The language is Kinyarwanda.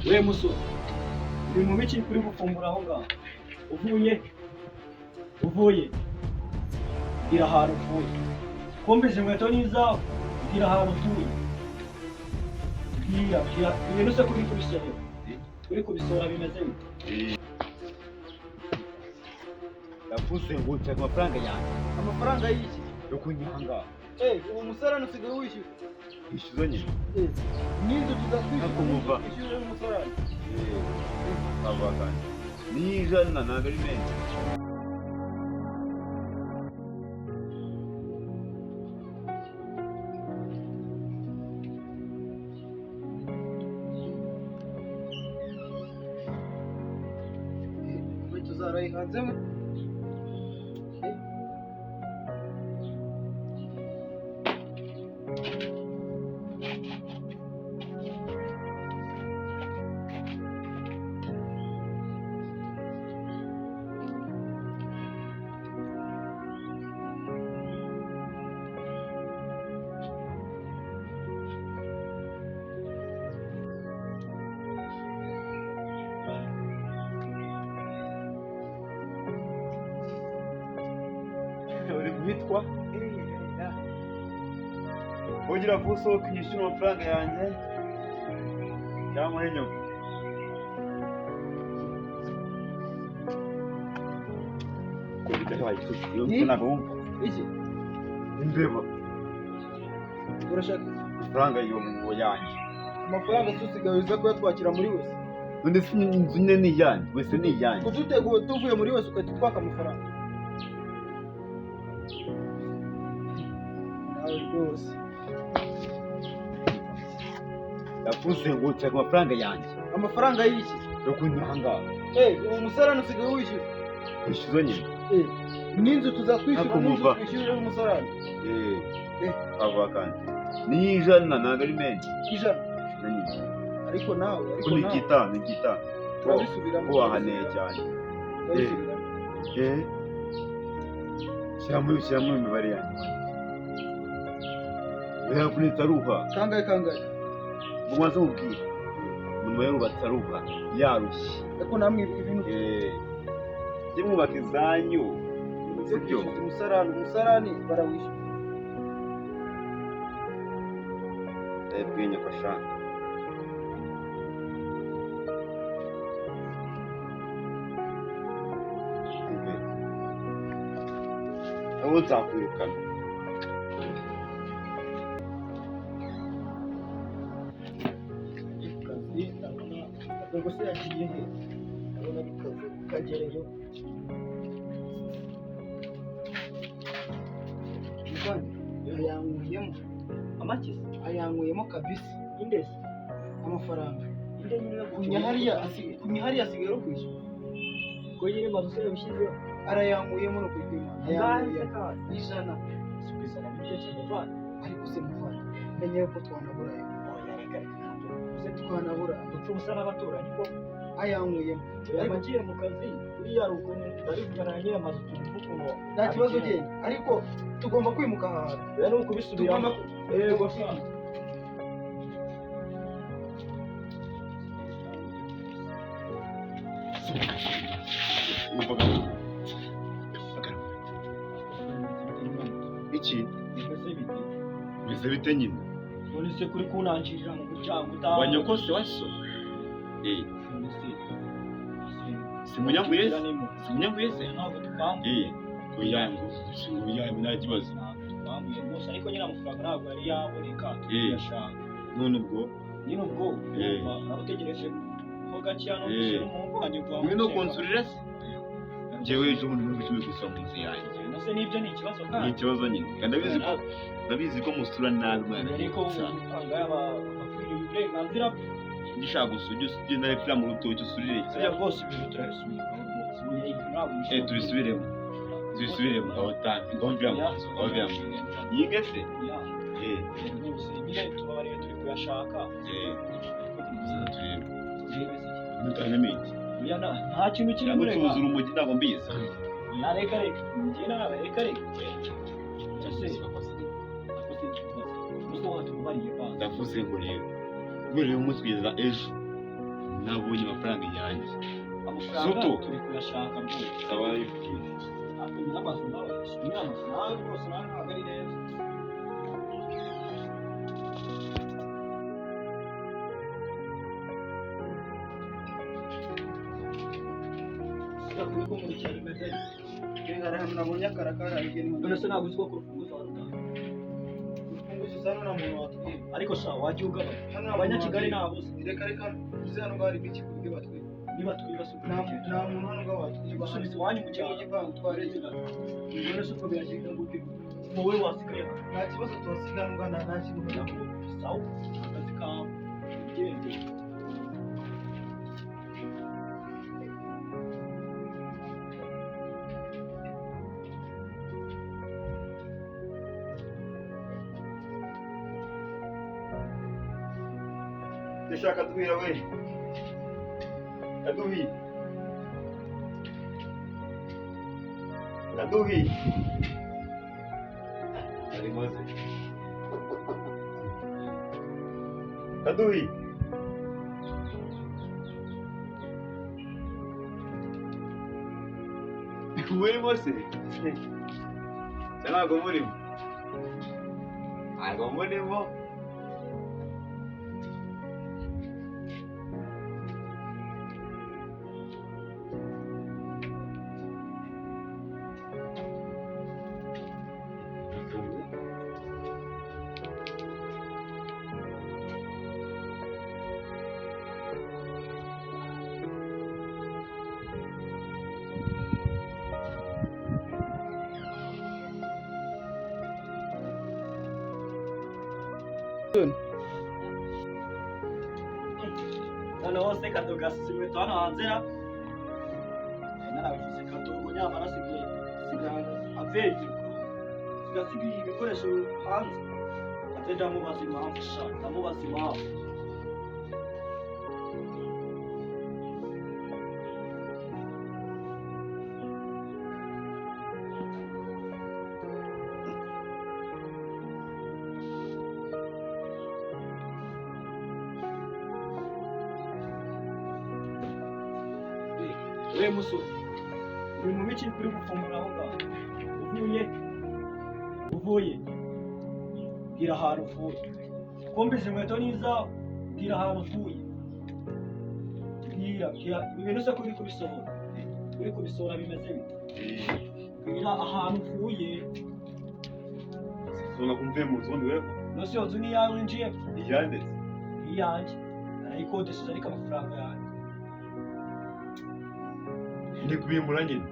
We musore, uri mu biki kuri gufungura aho ngaho? Uvuye gira ahantu uvuye. Kumbiza inkweto n'izawe, gira ahantu utuye. Gira ibintu se kuri kubisora. Kuri kubisora bimeze bite? Ndavuze ngo nshaka amafaranga yanjye. Amafaranga y'iki? Yo kunyanga. Uwo musarani usigaye wishyura. Ishyuza nyine. N'inzu tuzakwishyura. Nakumuva. Ishyura umusarani. Abagana. N'ijana ntabwo ari menshi. Tuzarayihanzemo. Uri guhitwa? Ugira vuba usohoka unyishyura amafaranga yanjye cyangwa nyuma. Iki? Imbeba. Urashaka Amafaranga yo mu yanjye. amafaranga tusigaye uza kuyatwakira muri wese. None se inzu nyine ni iyanjye, wese ni iyanjye. Kuduteguye tuvuye muri wese ugahita utwaka amafaranga. Nawe rwose. Ndavuze ngo nshaka amafaranga yanjye. Amafaranga y'iki? Yo kunyanga. Uwo musarani usigaye wishyura. Ishyuza nyine. N'inzu tuzakwishyura. Nakumuva. N'inzu twishyurira umusarani. Abagana. N'ijana ntabwo ari menshi. Ijana. Nanyine. Ariko nawe. Ni gita. Turabisubiramo. Wahaneye cyane. Turabisubiramo. Shyiramo imibare yanjye. Uyavunitse aruha. Kangahe. Mumaze kubwira. Umuntu yarubatse aruha. Yarushye. Ariko namwe ibintu Jye mwubaka izanyu. Sibyo? umusarani barawishyura. Bwenya ko shaka. Abo nzakwirukana. Ubwo se yagiye he? Urabona ari kagereyo. Ayanguyemo. Amakisi? Ayanguyemo kabisa. Indesi? Amafaranga. Inde nyine kunya hariya asigaye ro kwishyura. Ko nyine mazu se yabishyizeho. Arayanguyemo no kwipima. Ijana. Subizana n'ibyo cyane. Ariko se muvana. Menye ko twanabura. Twanabura dupfa ubusa n'abaturanyi ko ayanguyemo. Yagiye mu kazi uriya rukuntu barivugana na nyiramazu tuvuga ngo nta kibazo genda, ariko tugomba kwimuka ahantu. Rero ukubisubiramo. Yego sha. Iki? Bize bite nyine? None se kuri kunanjirira mu gucanga utaha. Wanyokose waso? Simunyanguye se? Ntabwo tupanga. Kuyangu. Simunyangu nta kibazo. Tupanga rwose ariko nyine amafaranga ntabwo yari yaboneka tuyashaka. None ubwo? Nyine ubwo nabutegereje ho gake hano gushyira umuhungu wanjye kwa mwe no konsurira se? Jewe ejo bundi n'ubwo kimwe gusa mu nzu yanjye. Nose nibyo ni ikibazo kandi. Ni ikibazo nyine. Ndabizi ko musura nabi mwana. Ariko usanga abakwiriye uburenganzira bwe. Ndishaka gusujya ugenda hepfo mu rutoki usurire. Sibyo rwose ibintu turabisubiraho rwose. Tubisubiremo aho tanki. Ngaho byamwe. Yige se? Rwose nyine tubabarire turi kuyashaka. Mutane miki. Nta kintu kiri muri reka. Gucuruza urumogi ntabwo mbizi. Reka. Njye nawe reka. Ndavuze ngo rero umunsi kugeza ejo nabonye amafaranga yanjye. amafaranga Soto. turi kuyashaka rwose Saba yifitiye. ntabwo nyir'amazu nawe nyir'amazu nawe rwose nawe ntabwo ari neza kuri kumurikira bimeze hari ahantu nabonye akarakara none se ntabwo uzi ko ku rufunguzo warutanga urufunguzo usa nta muntu watwiba ariko sha wajya ugabanya abanyakigali ntabuze reka uzi hano ngaho harimo iki ku buryo batwiba niba twiba se nta muntu hano ngaho watwiba gusubiza iwanyu mu cyaro gipangu twareze none se uko biragenda gute wowe wasigaye nta kibazo tuhasiga hano ngaho nta kibazo ntabwo sawa akazi kawe ugendeye Ndashaka duhira we. Kaduhi. Kaduhi. Ari maze. Kaduhi. Uweri mose. Ntabwo murimo. Ntabwo murimo. noneho se kadogo gasize inkweto hano hanze ra narabivuze kadogo nyamara siga avenge sigasiga ibikoresho hanze ate ndamubaza impamvu sha ndamubaza impamvu we musore uri mu biki kuri gufungura aho ngaho uvuye bwira ahantu uvuye kumbiza inkweto n'izawe bwira ahantu uvuye bwira ibintu se kuri kubisohora bimeze bite bwira ahantu uvuye Sona kumve mu nzu wewe. nose iyo nzu ni iyawe winjiye Iyande. iyanjye narayikodesheje ariko amafaranga yanjye Ndi kubimbura nyine.